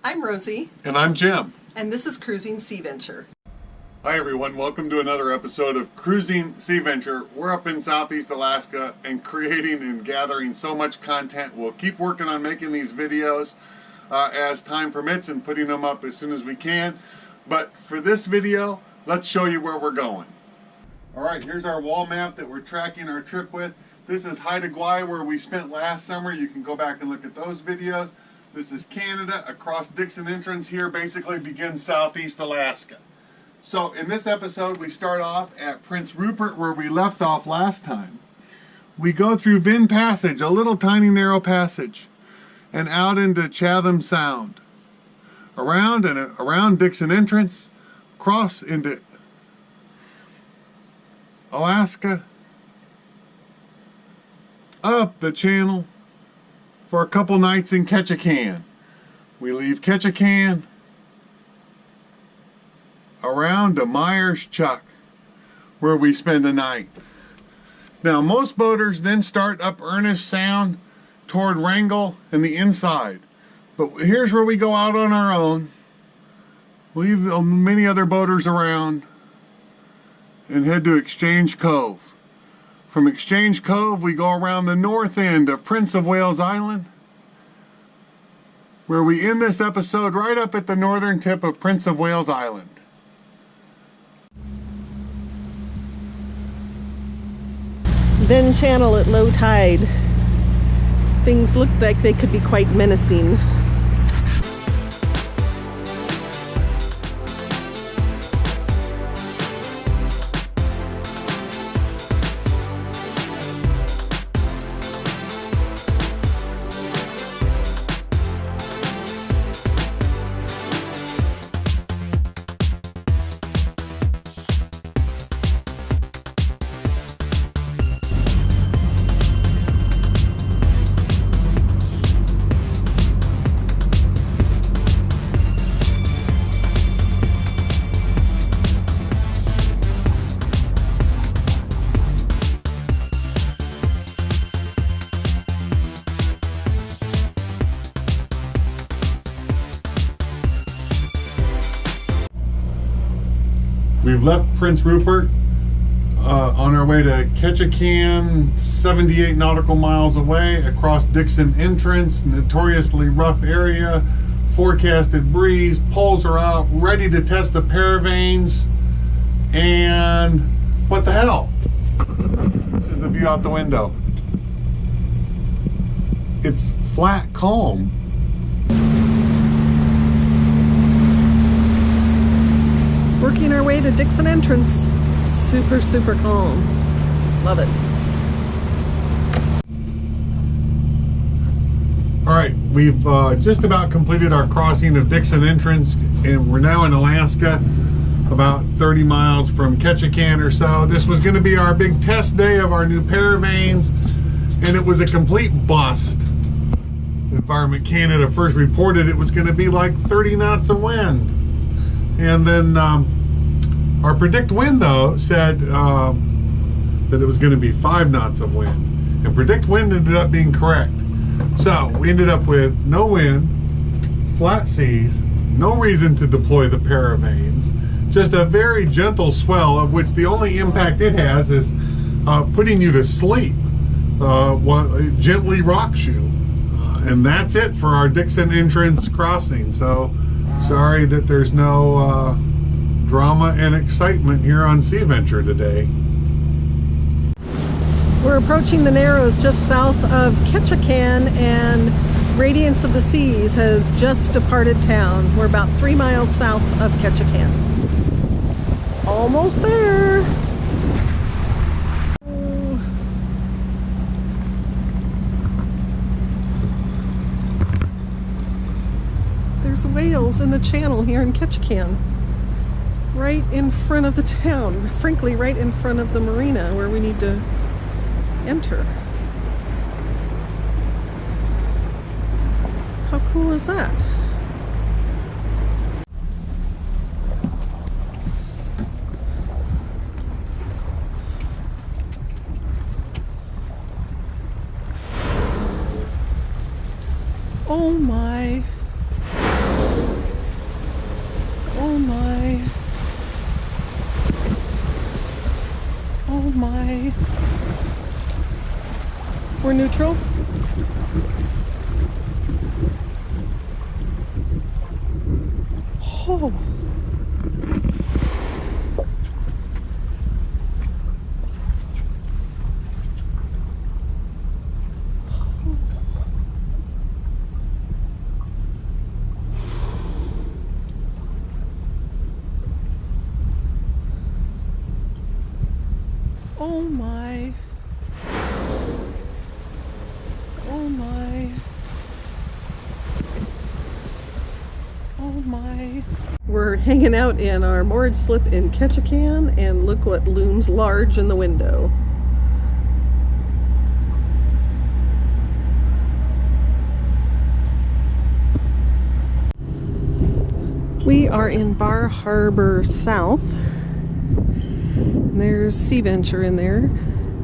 I'm Rosie. And I'm Jim. And this is Cruising Sea Venture. Hi everyone, welcome to another episode of Cruising Sea Venture. We're up in Southeast Alaska and creating and gathering so much content. We'll keep working on making these videos as time permits and putting them up as soon as we can. But for this video, let's show you where we're going. Alright, here's our wall map that we're tracking our trip with. This is Haida Gwaii, where we spent last summer. You can go back and look at those videos. This is Canada. Across Dixon Entrance here basically begins Southeast Alaska. So in this episode we start off at Prince Rupert, where we left off last time. We go through Venn Passage, a little tiny narrow passage, and out into Chatham Sound. Around Dixon Entrance, cross into Alaska, up the channel for a couple nights in Ketchikan. We leave Ketchikan around to Meyers Chuck, where we spend a night. Now most boaters then start up Ernest Sound toward Wrangell and the inside, but here's where we go out on our own, leave many other boaters around, and head to Exchange Cove. From Exchange Cove we go around the north end of Prince of Wales Island, where we end this episode right up at the northern tip of Prince of Wales Island. Venn Channel at low tide. Things look like they could be quite menacing. We've left Prince Rupert on our way to Ketchikan, 78 nautical miles away, across Dixon Entrance, notoriously rough area, forecasted breeze, poles are out, ready to test the paravanes, and what the hell? This is the view out the window. It's flat calm. Working our way to Dixon Entrance. Super, super calm. Love it. Alright, we've just about completed our crossing of Dixon Entrance, and we're now in Alaska, about 30 miles from Ketchikan or so. This was going to be our big test day of our new paravanes, and it was a complete bust. Environment Canada first reported it was going to be like 30 knots of wind. And then our predict wind, though, said that it was going to be 5 knots of wind. And predict wind ended up being correct. So we ended up with no wind, flat seas, no reason to deploy the paravanes, just a very gentle swell, of which the only impact it has is putting you to sleep, gently rocks you. And that's it for our Dixon Entrance crossing. So sorry that there's no drama and excitement here on Sea Venture today. We're approaching the Narrows just south of Ketchikan, and Radiance of the Seas has just departed town. We're about 3 miles south of Ketchikan. Almost there. There's whales in the channel here in Ketchikan, right in front of the town, frankly right in front of the marina where we need to enter. How cool is that? Oh my. Oh my. Oh my. We're neutral. Oh. Oh my. Oh my. Oh my. We're hanging out in our moored slip in Ketchikan, and look what looms large in the window. We are in Bar Harbor South. There's Sea Venture in there.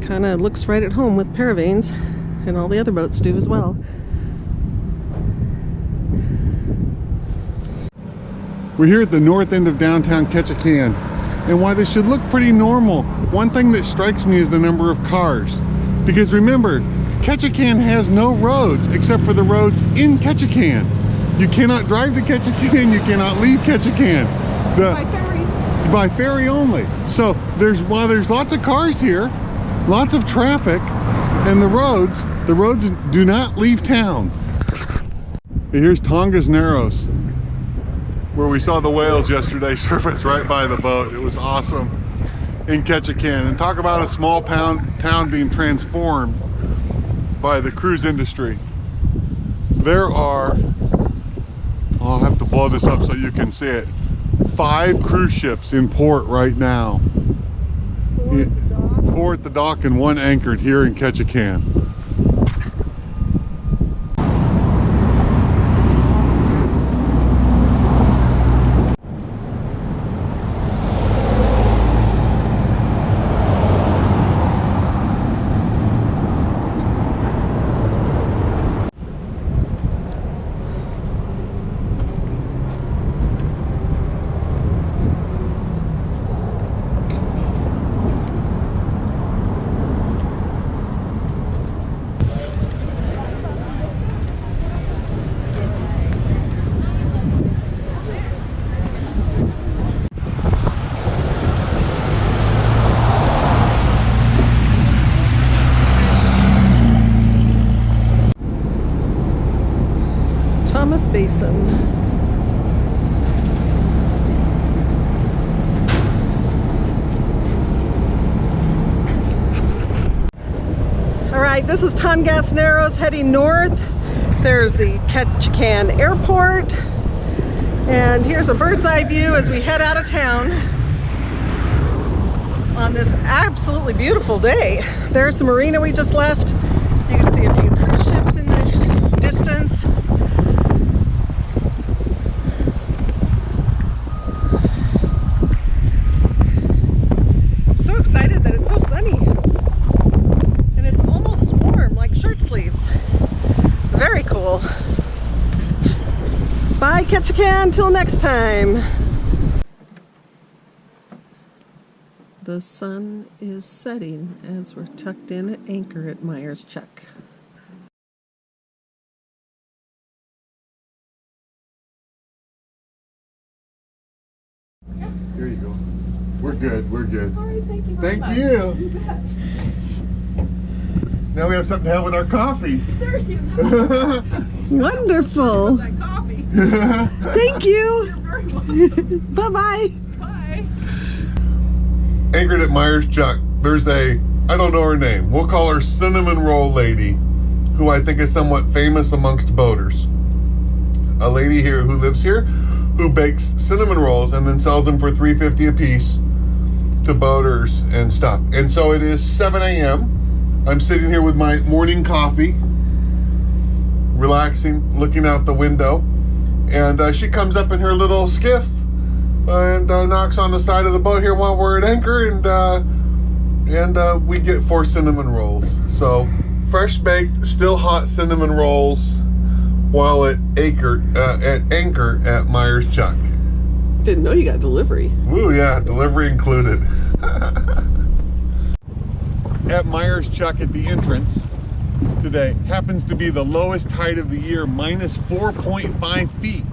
Kind of looks right at home with paravanes, and all the other boats do as well. We're here at the north end of downtown Ketchikan, and while this should look pretty normal, one thing that strikes me is the number of cars. Because remember, Ketchikan has no roads except for the roads in Ketchikan. You cannot drive to Ketchikan, you cannot leave Ketchikan. By ferry. By ferry only. So while there's lots of cars here, lots of traffic, and the roads do not leave town. Here's Tonga's Narrows, where we saw the whales yesterday surface right by the boat. It was awesome in Ketchikan. And talk about a small town being transformed by the cruise industry. There are, I'll have to blow this up so you can see it, 5 cruise ships in port right now. 4 at the dock and 1 anchored here in Ketchikan. Basin. All right, this is Tonga's Narrows heading north. There's the Ketchikan Airport, and here's a bird's eye view as we head out of town on this absolutely beautiful day. There's the marina we just left. You can see a few cruise ships in the distance. Excited that it's so sunny, and it's almost warm, like shirt sleeves. Very cool. Bye Ketchikan, till next time. The sun is setting as we're tucked in at anchor at Meyers Chuck. Here you go. We're good, we're good. All right, thank you very much. Thank you. You bet. Now we have something to have with our coffee. There you go. Wonderful. That coffee. Thank you. You're very welcome. Bye-bye. Bye. Anchored at Meyers Chuck, there's I don't know her name. We'll call her Cinnamon Roll Lady, who I think is somewhat famous amongst boaters. A lady here who lives here, who bakes cinnamon rolls and then sells them for $3.50 a piece to boaters and stuff. And so it is 7 a.m. I'm sitting here with my morning coffee, relaxing, looking out the window, and she comes up in her little skiff and knocks on the side of the boat here while we're at anchor, and we get 4 cinnamon rolls. So fresh baked, still hot cinnamon rolls while at anchor at Meyers Chuck. Didn't know you got delivery. Woo, yeah, delivery included. At Meyers Chuck at the entrance today happens to be the lowest tide of the year, minus 4.5 feet.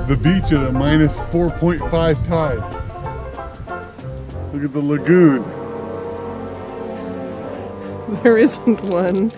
The beach at a minus 4.5 tide. Look at the lagoon. There isn't one.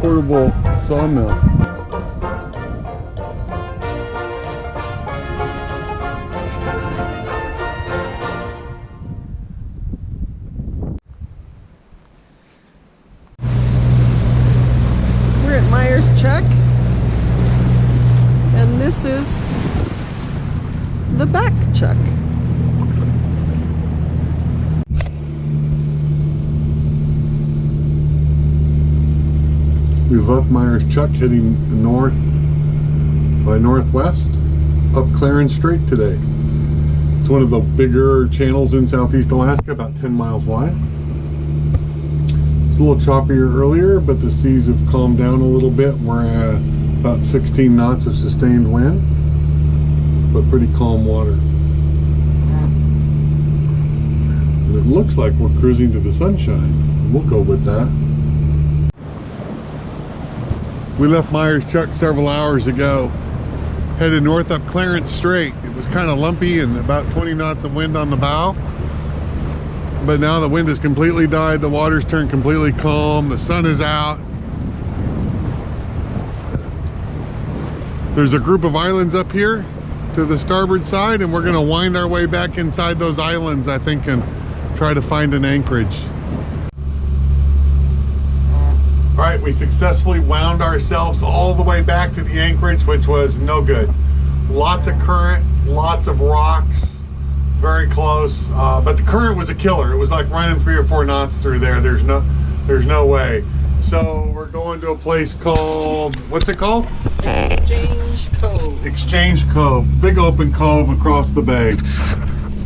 Portable sawmill. We're at Meyers Chuck, and this is the back chuck. We left Meyers Chuck heading north by northwest up Clarence Strait today. It's one of the bigger channels in southeast Alaska, about 10 miles wide. It's a little choppier earlier, but the seas have calmed down a little bit. We're at about 16 knots of sustained wind, but pretty calm water. And it looks like we're cruising to the sunshine. We'll go with that. We left Meyers Chuck several hours ago, headed north up Clarence Strait. It was kind of lumpy and about 20 knots of wind on the bow. But now the wind has completely died, the water's turned completely calm, the sun is out. There's a group of islands up here to the starboard side, and we're gonna wind our way back inside those islands, I think, and try to find an anchorage. All right, we successfully wound ourselves all the way back to the anchorage, which was no good. Lots of current, lots of rocks, very close, but the current was a killer. It was like running 3 or 4 knots through there. There's no way. So we're going to a place called, what's it called? Exchange Cove. Exchange Cove, big open cove across the bay.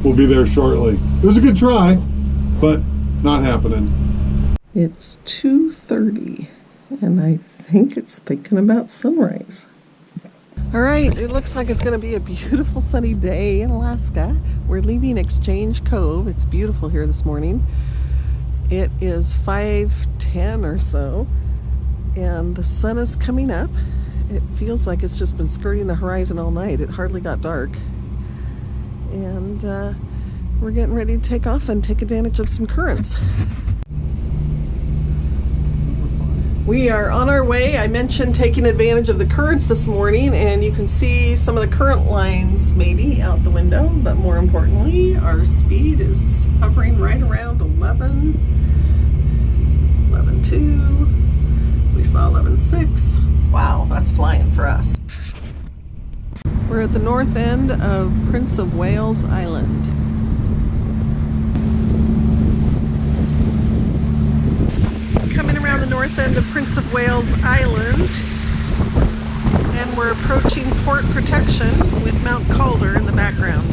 We'll be there shortly. It was a good try, but not happening. It's 2:30, and I think it's thinking about sunrise. All right, it looks like it's going to be a beautiful sunny day in Alaska. We're leaving Exchange Cove. It's beautiful here this morning. It is 5:10 or so, and the sun is coming up. It feels like it's just been skirting the horizon all night. It hardly got dark. And we're getting ready to take off and take advantage of some currents. We are on our way. I mentioned taking advantage of the currents this morning, and you can see some of the current lines maybe out the window, but more importantly, our speed is hovering right around 11, 11.2. We saw 11.6. Wow, that's flying for us. We're at the north end of Prince of Wales Island. Coming around the north end of Prince of Wales Island, and we're approaching port protection with Mount Calder in the background.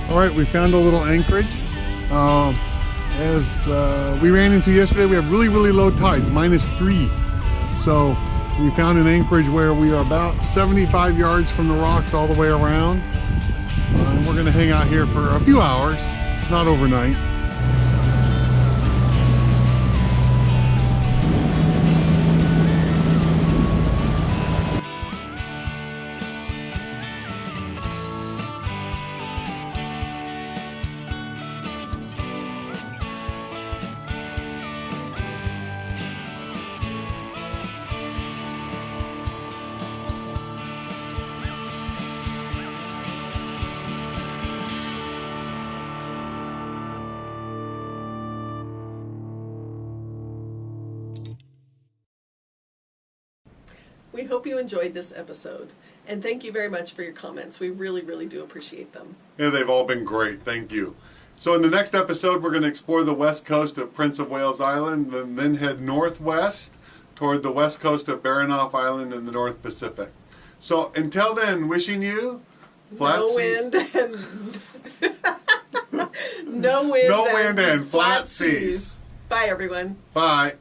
All right, we found a little anchorage. As we ran into yesterday, we have really, really low tides, -3. So we found an anchorage where we are about 75 yards from the rocks all the way around. We're going to hang out here for a few hours, not overnight. We hope you enjoyed this episode, and thank you very much for your comments. We really, really do appreciate them. Yeah, they've all been great. Thank you. So in the next episode, we're going to explore the west coast of Prince of Wales Island, and then head northwest toward the west coast of Baranof Island in the North Pacific. So until then, wishing you flat No seas. wind and no wind and flat seas. Bye, everyone. Bye.